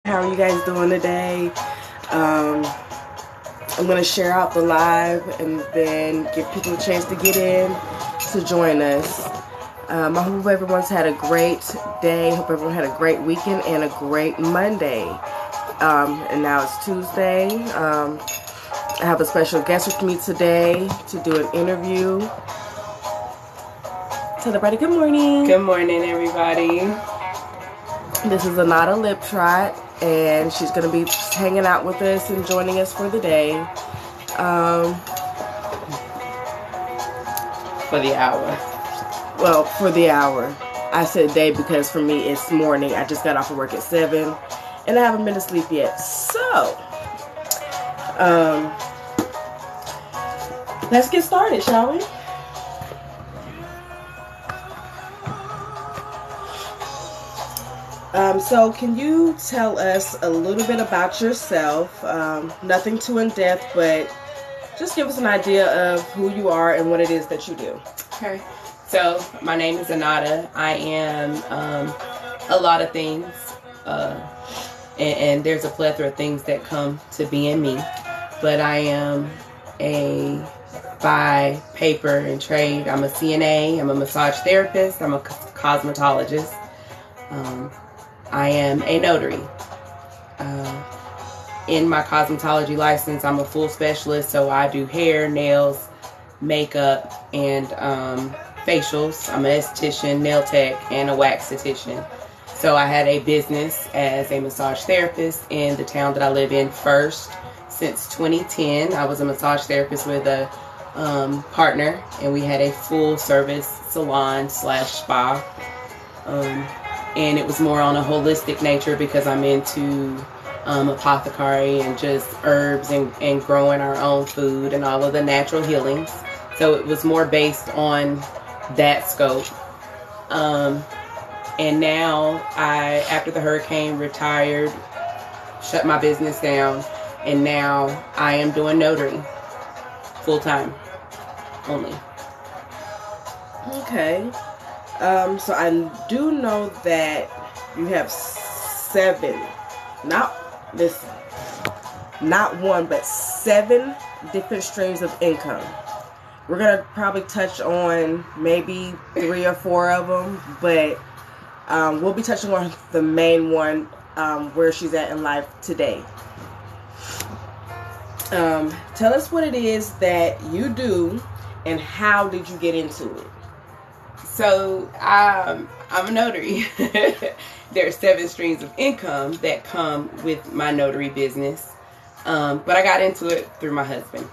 How are you guys doing today? I'm going to share out the live and then give people a chance to get in to join us. I hope everyone's had a great day. Hope everyone had a great weekend and a great Monday. And now it's Tuesday. I have a special guest with me today to do an interview. Tell everybody good morning. Good morning, everybody. This is Anata Liptrot, and she's going to be hanging out with us and joining us for the day. For the hour. Well, for the hour. I said day because for me it's morning. I just got off of work at 7, and I haven't been to sleep yet. So, let's get started, shall we? So can you tell us a little bit about yourself? Nothing too in-depth, but just give us an idea of who you are and what it is that you do. Okay. So, my name is Anata. I am a lot of things, and there's a plethora of things that come to being me. But I am by paper and trade, I'm a CNA, I'm a massage therapist, I'm a cosmetologist. I am a notary. In my cosmetology license, I'm a full specialist, so I do hair, nails, makeup, and facials. I'm an esthetician, nail tech, and a waxesthetician. So I had a business as a massage therapist in the town that I live in first. Since 2010, I was a massage therapist with a partner, and we had a full service salon / spa. And it was more on a holistic nature because I'm into apothecary and just herbs and growing our own food and all of the natural healings. So it was more based on that scope. And now after the hurricane, retired, shut my business down, and now I am doing notary full time only. Okay. So I do know that you have 7, not one, but 7 different streams of income. We're going to probably touch on maybe 3 or 4 of them, but we'll be touching on the main one, where she's at in life today. Tell us what it is that you do and how did you get into it? So, I'm a notary. There are 7 streams of income that come with my notary business. But I got into it through my husband.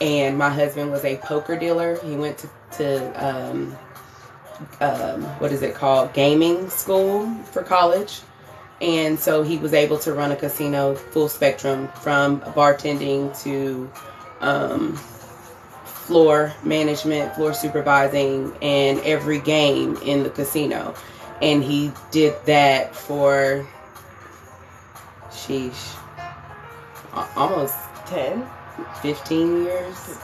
And my husband was a poker dealer. He went to what is it called? Gaming school for college. And so he was able to run a casino full spectrum from bartending to floor management, floor supervising, and every game in the casino. And he did that for, almost 10? 15 years.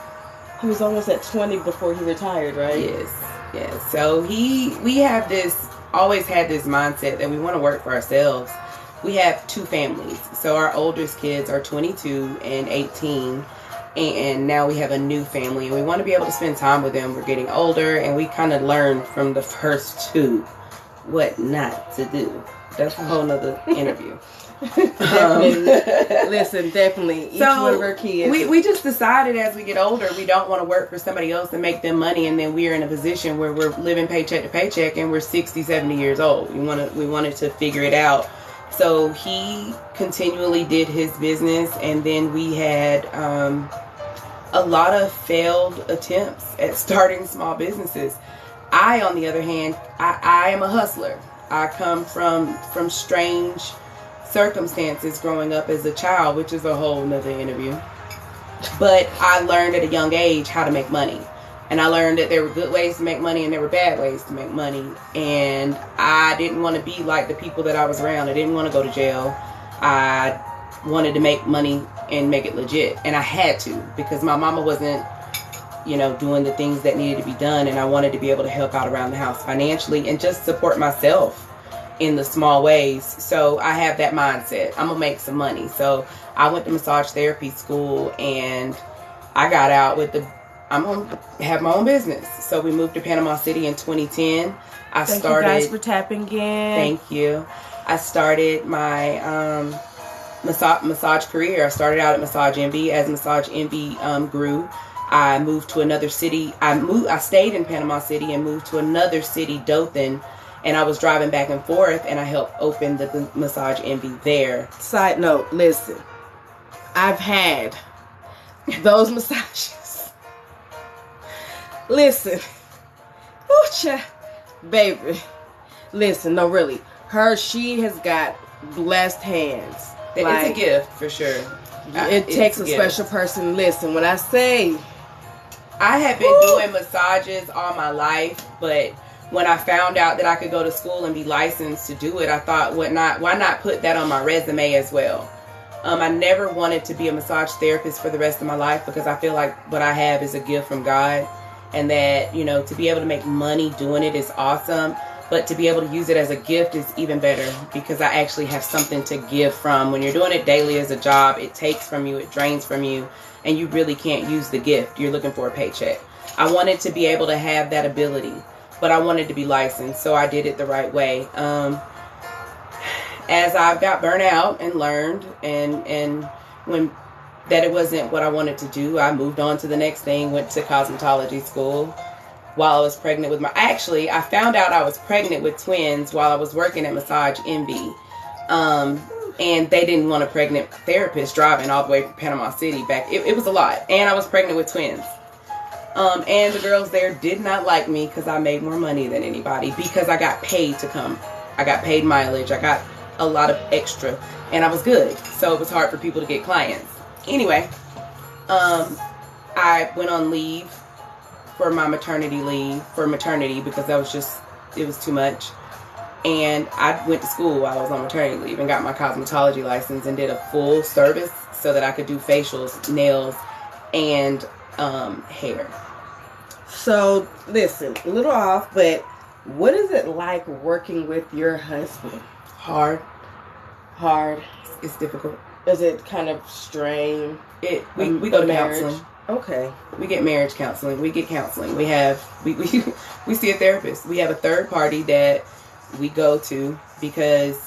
He was almost at 20 before he retired, right? Yes. So we always had this mindset that we want to work for ourselves. We have 2 families. So our oldest kids are 22 and 18. And now we have a new family, and we want to be able to spend time with them. We're getting older, and we kind of learned from the first 2 what not to do. That's a whole nother interview. Definitely. Each one of our kids. We just decided as we get older, we don't want to work for somebody else and make them money, and then we're in a position where we're living paycheck to paycheck, and we're 60, 70 years old. We wanted to figure it out. So he continually did his business, and then we had a lot of failed attempts at starting small businesses. I, on the other hand, I am a hustler. I come from strange circumstances growing up as a child, which is a whole nother interview. But I learned at a young age how to make money. And I learned that there were good ways to make money and there were bad ways to make money. And I didn't want to be like the people that I was around. I didn't want to go to jail. I wanted to make money and make it legit. And I had to, because my mama wasn't, doing the things that needed to be done. And I wanted to be able to help out around the house financially and just support myself. in the small ways. So I have that mindset. I'm going to make some money. So I went to massage therapy school, and I got out with I'm going to have my own business. So we moved to Panama City in 2010. Thank you guys for tapping in. Thank you. I started my massage career. I started out at Massage Envy. As Massage Envy grew, I moved to another city. I stayed in Panama City and moved to another city, Dothan, and I was driving back and forth, and I helped open the Massage Envy there. Side note, listen, I've had those massages. Listen, baby, listen, no, really, she has got blessed hands. It's a gift for sure. It takes a special person. Listen, when I say, I have been doing massages all my life, but when I found out that I could go to school and be licensed to do it, I thought, why not put that on my resume as well? I never wanted to be a massage therapist for the rest of my life, because I feel like what I have is a gift from God, and that, to be able to make money doing it is awesome, but to be able to use it as a gift is even better, because I actually have something to give from. When you're doing it daily as a job, it takes from you, it drains from you, and you really can't use the gift. You're looking for a paycheck. I wanted to be able to have that ability, but I wanted to be licensed, so I did it the right way. As I've got burnt out and learned, and when that it wasn't what I wanted to do, I moved on to the next thing, went to cosmetology school while I was pregnant with I found out I was pregnant with twins while I was working at Massage Envy. And they didn't want a pregnant therapist driving all the way from Panama City back. It was a lot. And I was pregnant with twins. And the girls there did not like me because I made more money than anybody, because I got paid to come. I got paid mileage. I got a lot of extra, and I was good. So it was hard for people to get clients. Anyway, I went on leave for my maternity because it was too much. And I went to school while I was on maternity leave and got my cosmetology license and did a full service so that I could do facials, nails, and hair. So, listen, a little off, but what is it like working with your husband? Hard. It's difficult. Is it kind of strain? We go to counseling. Okay. We get marriage counseling. We get counseling. We see a therapist. We have a third party that we go to, because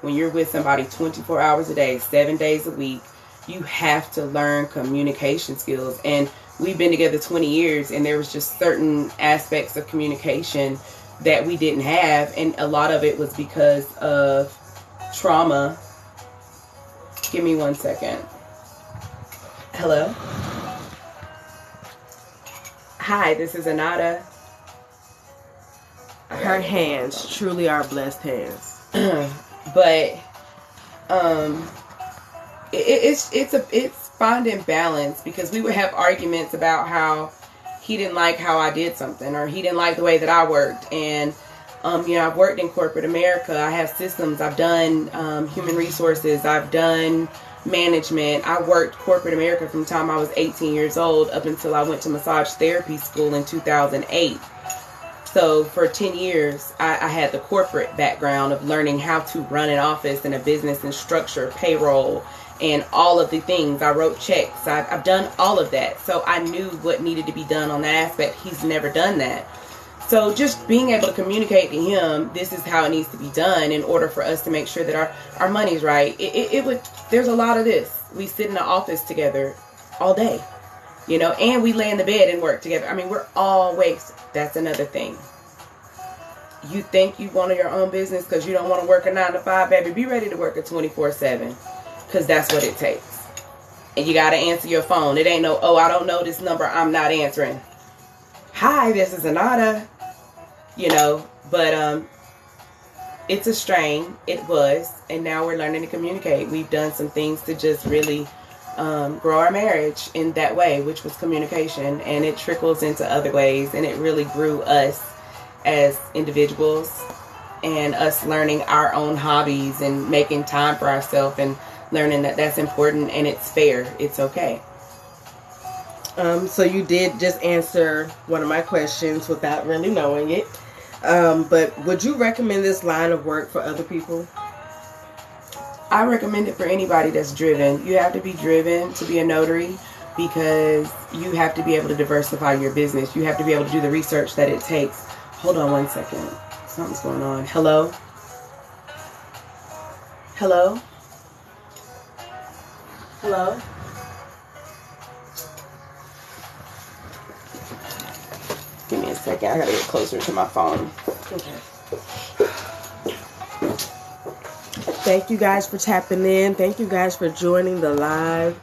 when you're with somebody 24 hours a day, 7 days a week, you have to learn communication skills. And we've been together 20 years, and there was just certain aspects of communication that we didn't have, and a lot of it was because of trauma. Give me 1 second. Hello? Hi, this is Anada. Her hands truly are blessed hands. But it's finding balance, because we would have arguments about how he didn't like how I did something, or he didn't like the way that I worked. And I've worked in corporate America. I have systems. I've done human resources. I've done management. I worked corporate America from the time I was 18 years old up until I went to massage therapy school in 2008. So for 10 years, I had the corporate background of learning how to run an office and a business and structure, payroll, and all of the things. I wrote checks. I've done all of that. So I knew what needed to be done on that aspect. He's never done that. So just being able to communicate to him, this is how it needs to be done in order for us to make sure that our money's right. There's a lot of this. We sit in the office together all day, and we lay in the bed and work together. I mean, we're always, that's another thing. You think you want your own business because you don't want to work a 9 to 5, baby, be ready to work a 24/7, because that's what it takes. And you got to answer your phone. It ain't no, I don't know this number, I'm not answering. Hi, this is Anada. But it's a strain. It was, and now we're learning to communicate. We've done some things to just really grow our marriage in that way, which was communication, and it trickles into other ways, and it really grew us as individuals, and us learning our own hobbies and making time for ourselves, and learning that that's important, and it's fair. It's okay. So you did just answer one of my questions without really knowing it. But would you recommend this line of work for other people? I recommend it for anybody that's driven. You have to be driven to be a notary because you have to be able to diversify your business. You have to be able to do the research that it takes. Hold on one second. Something's going on. Hello? Hello? Hello? Give me a second. I gotta get closer to my phone. Okay. Thank you guys for tapping in. Thank you guys for joining the live.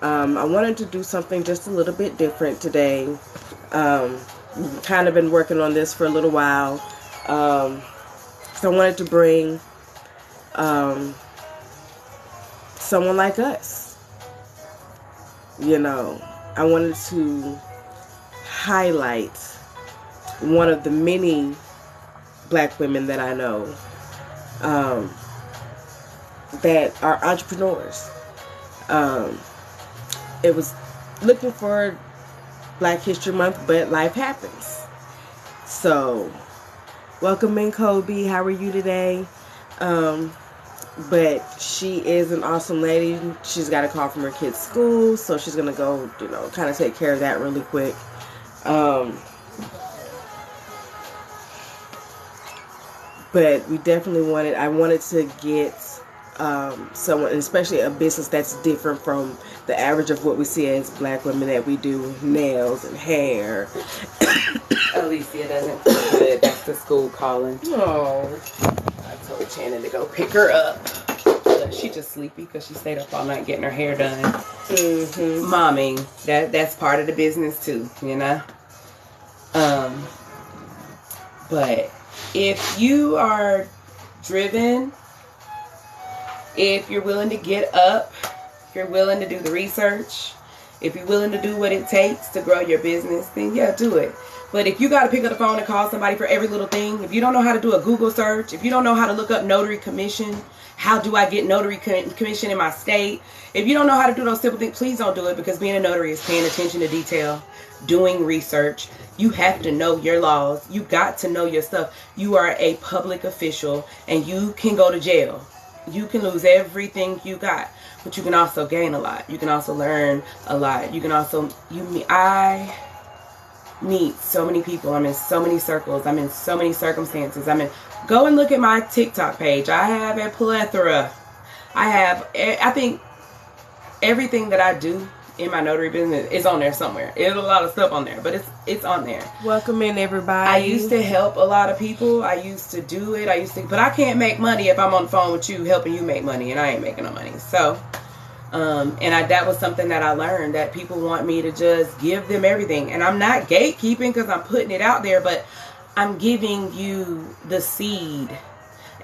I wanted to do something just a little bit different today. We've kind of been working on this for a little while. So I wanted to bring someone like us. You know, I wanted to highlight one of the many black women that I know that are entrepreneurs. It was looking for Black History Month, but life happens. So, welcome in, Kobe. How are you today? But she is an awesome lady. She's got a call from her kid's school, so she's gonna go, kind of take care of that really quick. But we definitely I wanted to get someone, especially a business that's different from the average of what we see as black women, that we do nails and hair. Alicia doesn't feel good. That's the school calling. Oh. I told Shannon to go pick her up. She's just sleepy because she stayed up all night getting her hair done. Mm-hmm. Momming, that's part of the business too, But if you are driven, if you're willing to get up, if you're willing to do the research, if you're willing to do what it takes to grow your business, then yeah, do it. But if you got to pick up the phone and call somebody for every little thing, if you don't know how to do a Google search, if you don't know how to look up notary commission, how do I get notary commission in my state? If you don't know how to do those simple things, please don't do it, because being a notary is paying attention to detail, doing research. You have to know your laws. You got to know your stuff. You are a public official and you can go to jail. You can lose everything you got, but you can also gain a lot. You can also learn a lot. You can also, I meet so many people. I'm in so many circles. I'm in so many circumstances. Go and look at my TikTok page. I have a plethora. I think everything that I do in my notary business is on there somewhere. There's a lot of stuff on there, but it's on there. Welcome in, everybody. I used to help a lot of people. I used to do it. But I can't make money if I'm on the phone with you helping you make money, and I ain't making no money. So, that was something that I learned, that people want me to just give them everything, and I'm not gatekeeping because I'm putting it out there, but I'm giving you the seed.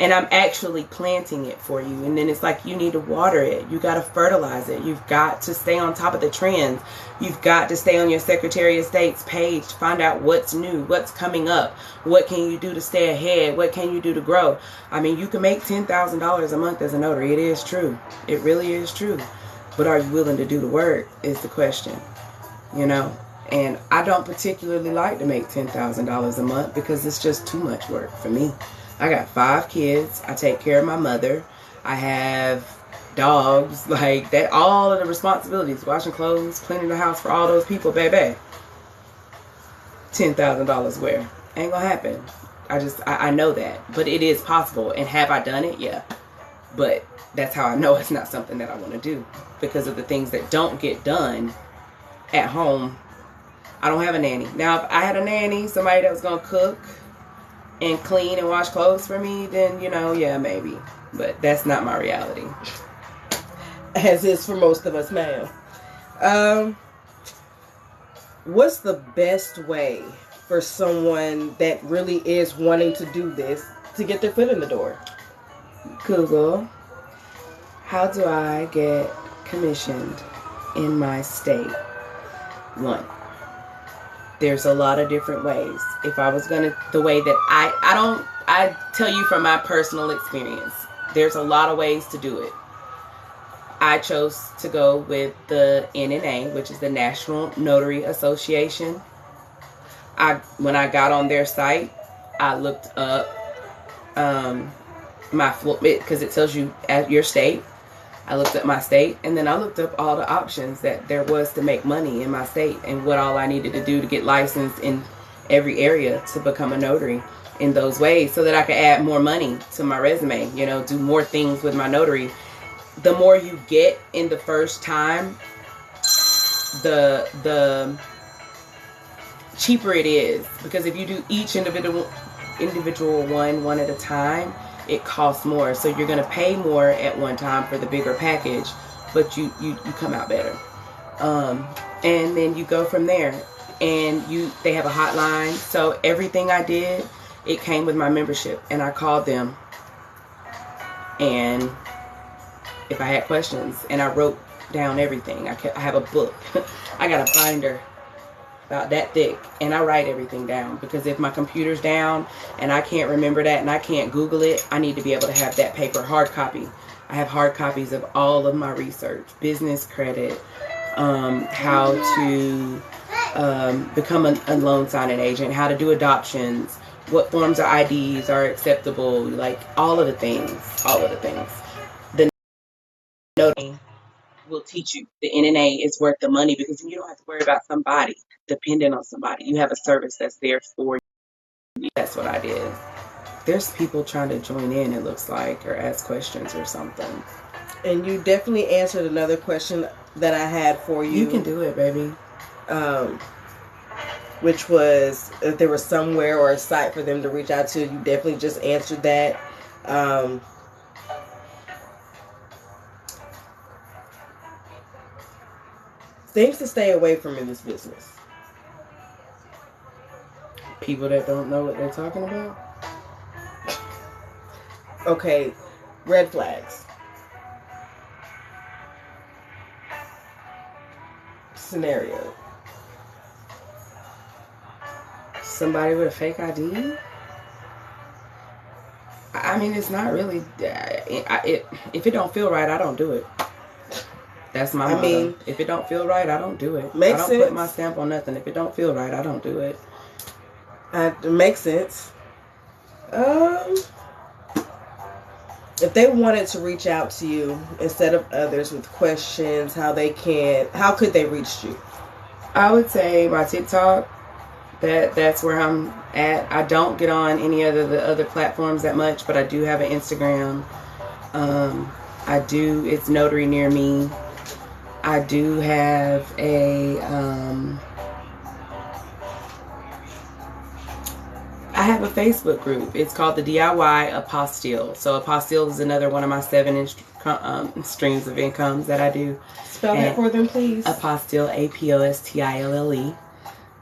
And I'm actually planting it for you. And then it's like, you need to water it. You got to fertilize it. You've got to stay on top of the trends. You've got to stay on your Secretary of State's page. Find out what's new, what's coming up. What can you do to stay ahead? What can you do to grow? I mean, you can make $10,000 a month as a notary. It is true. It really is true. But are you willing to do the work is the question, And I don't particularly like to make $10,000 a month because it's just too much work for me. I got 5 kids. I take care of my mother. I have dogs, like that. All of the responsibilities, washing clothes, cleaning the house for all those people, baby. $10,000 where? Ain't gonna happen. I know that, but it is possible. And have I done it? Yeah. But that's how I know it's not something that I want to do, because of the things that don't get done at home. I don't have a nanny. Now, if I had a nanny, somebody that was gonna cook and clean and wash clothes for me, then, yeah, maybe. But that's not my reality. As is for most of us, ma'am. What's the best way for someone that really is wanting to do this to get their foot in the door? Google, how do I get commissioned in my state? 1. There's a lot of different ways. If I was the way that I tell you from my personal experience, there's a lot of ways to do it. I chose to go with the NNA, which is the National Notary Association. When I got on their site, I looked up my floor, because it tells you at your state. I looked up my state, and then I looked up all the options that there was to make money in my state and what all I needed to do to get licensed in every area to become a notary in those ways, so that I could add more money to my resume, you know, do more things with my notary. The more you get in the first time, the cheaper it is, because if you do each individual one at a time, it costs more. So you're going to pay more at one time for the bigger package, but you come out better. And then you go from there, and they have a hotline. So everything I did, it came with my membership, and I called them, and if I had questions, and I wrote down everything. I have a book. I got a binder about that thick, and I write everything down, because if my computer's down and I can't remember that and I can't Google it, I need to be able to have that paper hard copy. I have hard copies of all of my research, business credit, how to become a loan signing agent, how to do adoptions, what forms of IDs are acceptable, like all of the things. The notary will teach you the NNA is worth the money, because then you don't have to worry about somebody dependent on somebody. You have a service that's there for you. That's what I did. There's people trying to join in, it looks like, or ask questions or something. And you definitely answered another question that I had for you. You can do it, baby. Which was if there was somewhere or a site for them to reach out to. You definitely just answered that. Things to stay away from in this business. People that don't know what they're talking about? Okay, red flags. Scenario. Somebody with a fake ID? I mean, it's not really... if it don't feel right, I don't do it. That's my motto. Mean, if it don't feel right, I don't do it. I don't put my stamp on nothing. If it don't feel right, I don't do it. It makes sense. If they wanted to reach out to you instead of others with questions, how could they reach you? I would say my TikTok. That's where I'm at. I don't get on any of the other platforms that much, but I do have an Instagram. It's Notary Near Me. I do have I have a Facebook group. It's called the DIY Apostille. So Apostille is another one of my 7 streams of incomes that I do. Spell that for them, please. Apostille, APOSTILLE.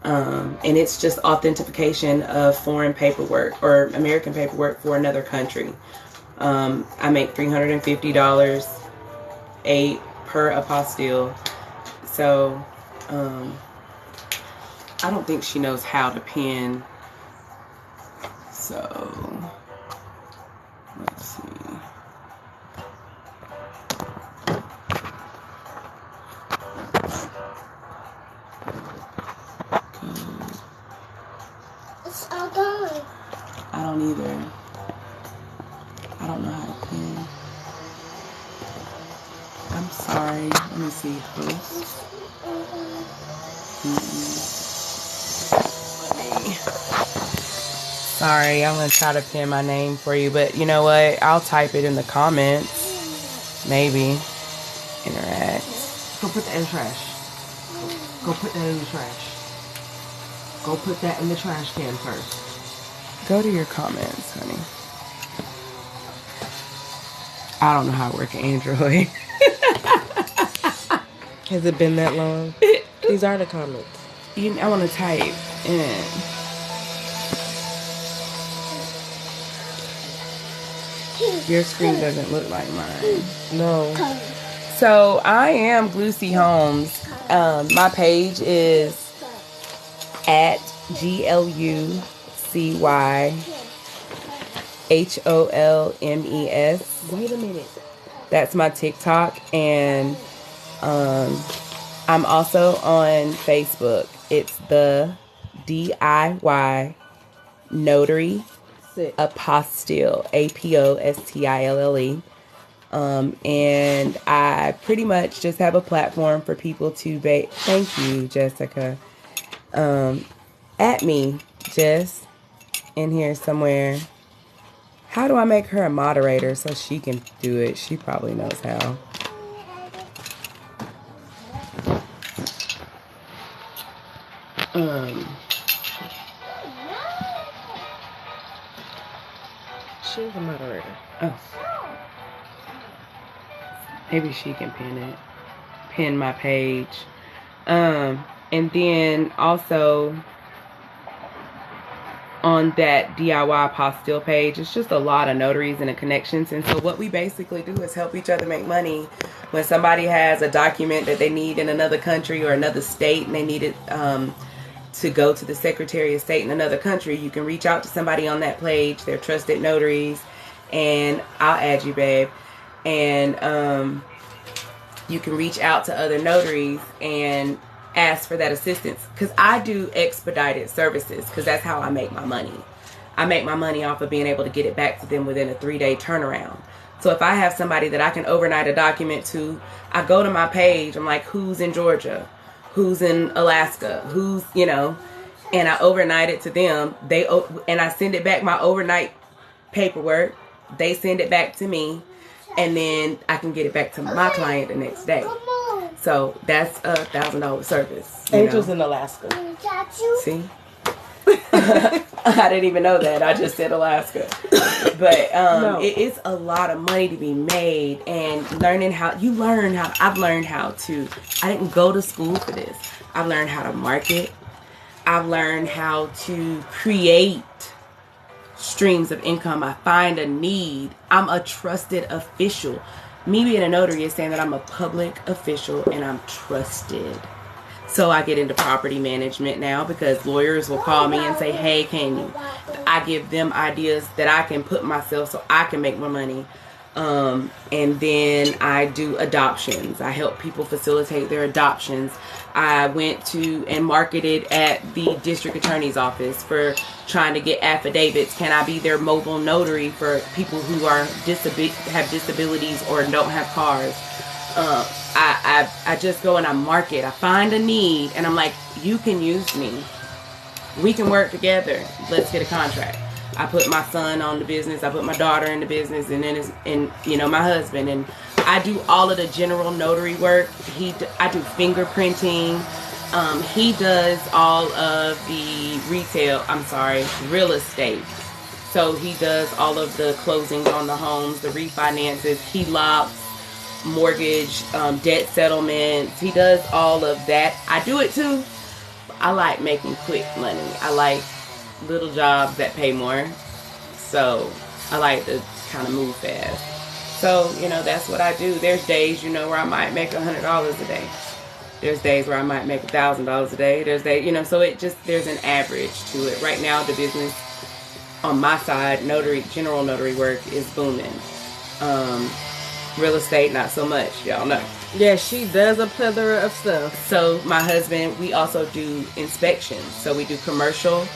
And it's just authentication of foreign paperwork or American paperwork for another country. I make $350 per apostille. So I don't think she knows how to pin. So let's see. It's all gone. I don't either. I don't know how to pin. I'm sorry. Let me see. Host. Sorry, I'm going to try to pin my name for you, but you know what? I'll type it in the comments. Maybe. Interact. Go put that in the trash. Go put that in the trash. Go put that in the trash can first. Go to your comments, honey. I don't know how to work an Android. Has it been that long? These are the comments. I want to type in. Your screen doesn't look like mine. No. So I am Glucy Holmes. My page is at GLUCYHOLMES. Wait a minute. That's my TikTok, and I'm also on Facebook. It's the DIY Notary Sick. Apostille, Apostille. And I pretty much just have a platform for people to thank you, Jessica. At me, Jess, in here somewhere. How do I make her a moderator so she can do it? She probably knows how. She's a moderator. Oh. Maybe she can pin my page. And then also on that DIY apostille page, it's just a lot of notaries and connections. And so what we basically do is help each other make money. When somebody has a document that they need in another country or another state and they need it to go to the Secretary of State in another country, you can reach out to somebody on that page. They're trusted notaries, and I'll add you, babe. And you can reach out to other notaries and ask for that assistance, because I do expedited services, because that's how I make my money. I make my money off of being able to get it back to them within a 3-day turnaround. So if I have somebody that I can overnight a document to, I go to my page, I'm like, who's in Georgia? Who's in Alaska? Who's, and I overnight it to them. And I send it back, my overnight paperwork. They send it back to me, and then I can get it back to my client the next day. So that's a $1,000 service. Angel's in Alaska. See? I didn't even know that. I just said Alaska. But No. It is a lot of money to be made, and I've learned how to, I didn't go to school for this. I've learned how to market. I've learned how to create streams of income. I find a need. I'm a trusted official. Me being a notary is saying that I'm a public official and I'm trusted. So I get into property management now, because lawyers will call me and say, hey, can you? I give them ideas that I can put myself so I can make more money. And then I do adoptions. I help people facilitate their adoptions. I went to and marketed at the district attorney's office for trying to get affidavits. Can I be their mobile notary for people who are have disabilities or don't have cars? I just go and I market. I find a need and I'm like, you can use me. We can work together. Let's get a contract. I put my son on the business. I put my daughter in the business, and then my husband, and I do all of the general notary work. I do fingerprinting. He does all of the real estate. So he does all of the closings on the homes, the refinances. He locks mortgage, debt settlements. He does all of that. I do it too. I like making quick money. I like little jobs that pay more. So I like to kind of move fast. So, that's what I do. There's days, where I might make $100 a day. There's days where I might make $1,000 a day. There's days, so there's an average to it. Right now, the business on my side, general notary work is booming. Real estate, not so much. Y'all know. Yeah, she does a plethora of stuff. So my husband, we also do inspections. So we do commercial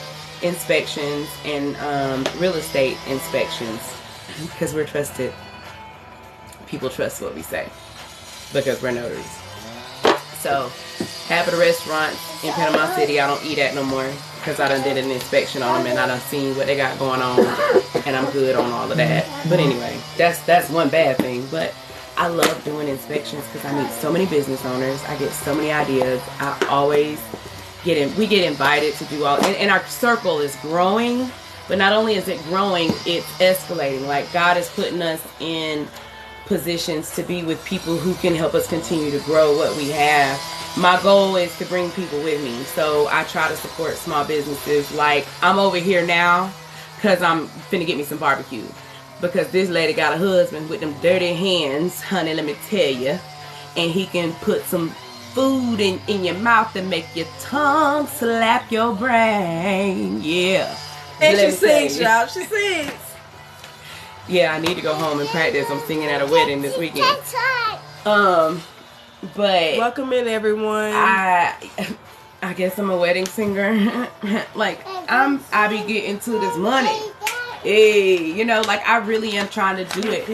inspections and real estate inspections, because we're trusted. People trust what we say because we're notaries. So half of the restaurants in Panama City, I don't eat at no more, because I done did an inspection on them and I done seen what they got going on, and I'm good on all of that. But anyway, that's one bad thing. But I love doing inspections because I meet so many business owners. I get so many ideas. I always we get invited to do all, and our circle is growing. But not only is it growing, it's escalating. Like, God is putting us in positions to be with people who can help us continue to grow what we have. My goal is to bring people with me. So I try to support small businesses. Like, I'm over here now because I'm finna get me some barbecue. Because this lady got a husband with them dirty hands, honey, let me tell you. And he can put some food in your mouth and make your tongue slap your brain. Yeah. And she sings, y'all. She sings. Yeah, I need to go home and practice. I'm singing at a wedding this weekend. But welcome in, everyone. I guess I'm a wedding singer. Like, I be getting to this money. Hey, you know, like, I really am trying to do it.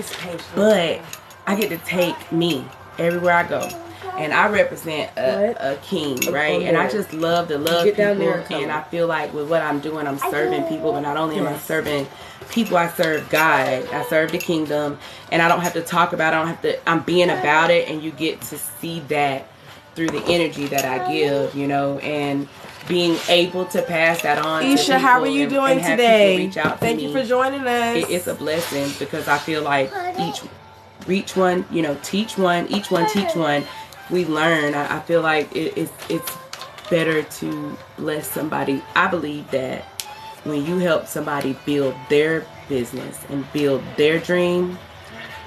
But I get to take me everywhere I go. And I represent a king, right? And I just love to love people. And I feel like with what I'm doing, I'm serving people. But not only am I serving people, I serve God. I serve the kingdom. And I don't have to talk about it. I'm being about it. And you get to see that through the energy that I give, you know, and being able to pass that on to Isha, people. how are you doing and today? Reach out to Thank me. you for joining us. It's a blessing because I feel like each one, you know, teach one, each one teach one. We learn. I feel like it's better to bless somebody. I believe that when you help somebody build their business and build their dream,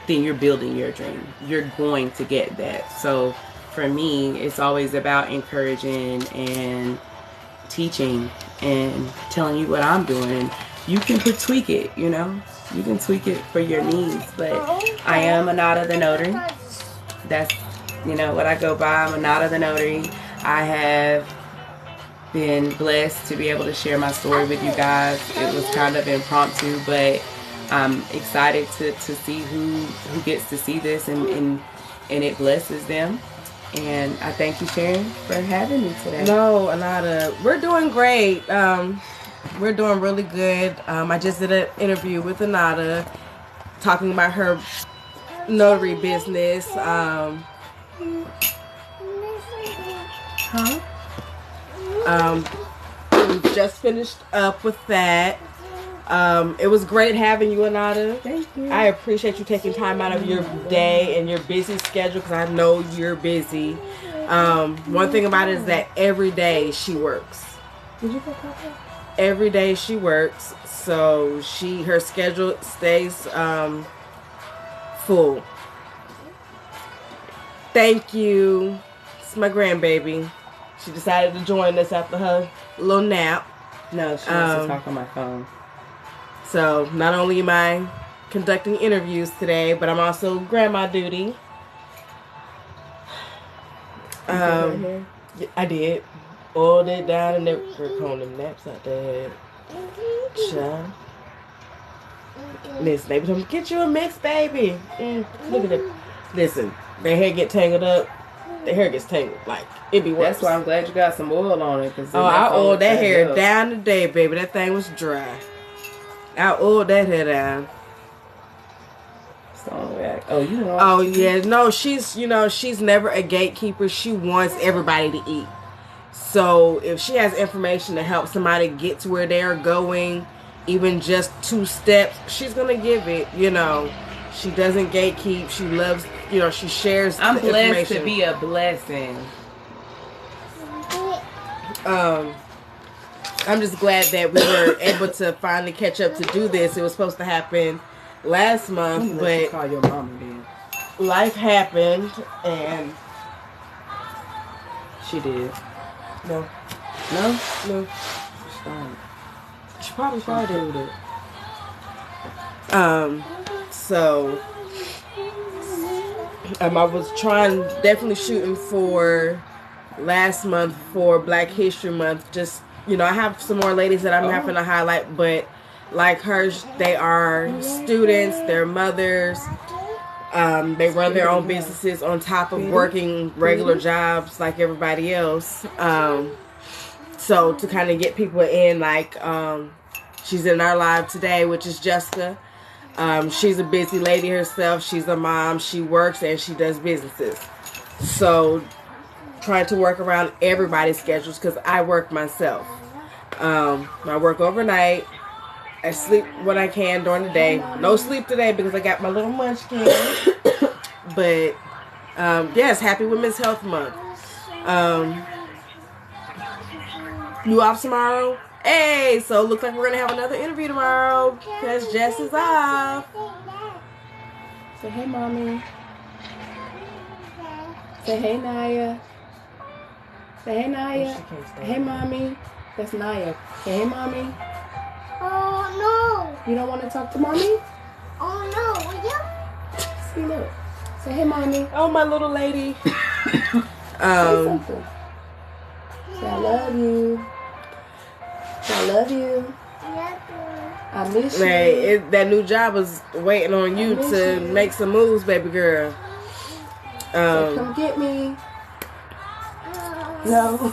then you're building your dream. You're going to get that. So for me, it's always about encouraging and teaching and telling you what I'm doing. And you can tweak it, you know. You can tweak it for your needs. But I am Anata the Notary. That's, you know, what I go by. I'm Anata the Notary. I have been blessed to be able to share my story with you guys. It was kind of impromptu, but I'm excited to see who gets to see this and it blesses them. And I thank you, Sharon, for having me today. No, Anata, we're doing great. We're doing really good. I just did an interview with Anata talking about her notary business. We just finished up with that. It was great having you, Anata. Thank you. I appreciate you taking time out of your day and your busy schedule because I know you're busy. One thing about it is that every day she works. Did you go Papa? Every day she works, so her schedule stays full. Thank you. It's my grandbaby. She decided to join us after her little nap. No, she wants to talk on my phone. So not only am I conducting interviews today, but I'm also grandma duty. I did. Oiled it down and never pulling them naps out there. Child. Listen, they told me, get you a mix, baby. Look at it. Listen, their hair get tangled up. Their hair gets tangled. Like, it be worse. That's why I'm glad you got some oil on it. Cause I oiled that hair down today, baby. That thing was dry. I oiled that hair down. Oh, you know. Oh, yeah. No, she's never a gatekeeper. She wants everybody to eat. So if she has information to help somebody get to where they are going, even just 2 steps, she's going to give it, you know. She doesn't gatekeep. She loves, you know, she shares I'm the blessed information. to be a blessing. I'm just glad that we were able to finally catch up to do this. It was supposed to happen last month, but call your mama then. Life happened, and She did. no. She probably did it. So I was definitely shooting for last month for Black History Month. Just, you know, I have some more ladies that I'm having to highlight, but like hers, they are students, they're mothers. They run their own businesses on top of working regular jobs like everybody else. So to kind of get people in, like, she's in our live today, which is Jessica. She's a busy lady herself. She's a mom. She works and she does businesses. So trying to work around everybody's schedules because I work myself. I work overnight. I sleep when I can during the day. No sleep today because I got my little munchkin. But yes, happy Women's Health Month. You off tomorrow? Hey, so looks like we're gonna have another interview tomorrow because Jess is off. Say hey, mommy. Say hey, Naya. Say hey, Naya. Hey, mommy. That's Naya. Say hey, mommy. Oh You don't want to talk to mommy? no! Oh no! Will you? See, look. Say hey, mommy. Oh, my little lady. Say something. Say I love love you. I love you. I miss you. Hey, that new job is waiting on you to make some moves, baby girl. So come get me. No.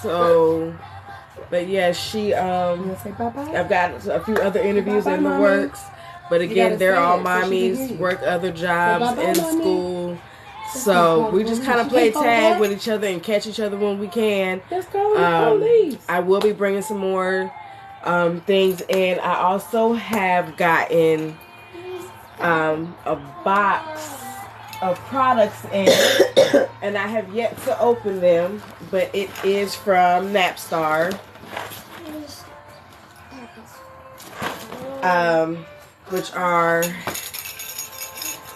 So, but yeah, she You wanna say bye-bye? I've got a few other interviews Bye-bye, in the mommy. works, but again, gotta they're say all it so she can hear mommies, you. work other jobs bye-bye, in mommy. school. So we just kind of play Let's go, tag Dad. with each other and catch each other when we can. Let's go. Police. I will be bringing some more things, and I also have gotten a box of products in, and I have yet to open them, but it is from Napstar, which are,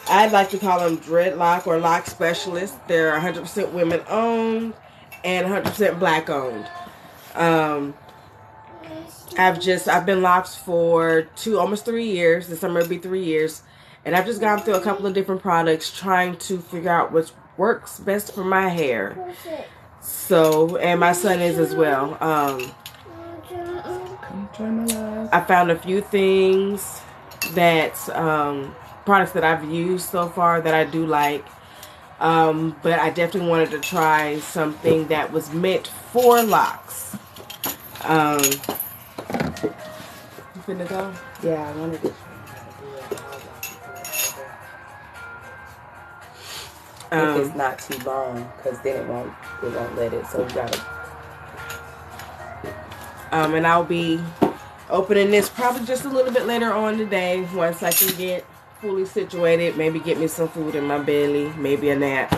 I'd like to call them dreadlock or lock specialists. They're 100% women owned and 100% black owned. I've been locked for almost 3 years. This summer it'll be 3 years. And I've just gone through a couple of different products trying to figure out what works best for my hair. So, and my son is as well. Come join my live. I found a few things that, products that I've used so far that I do like. But I definitely wanted to try something that was meant for locks. You finna go? Yeah, I wanted to. If it's not too long, because then it won't let it. So we gotta. And I'll be opening this probably just a little bit later on today once I can get fully situated. Maybe get me some food in my belly, maybe a nap.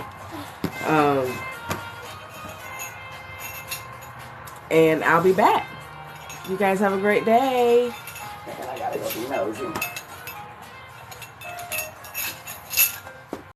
And I'll be back. You guys have a great day. I gotta go be nosy.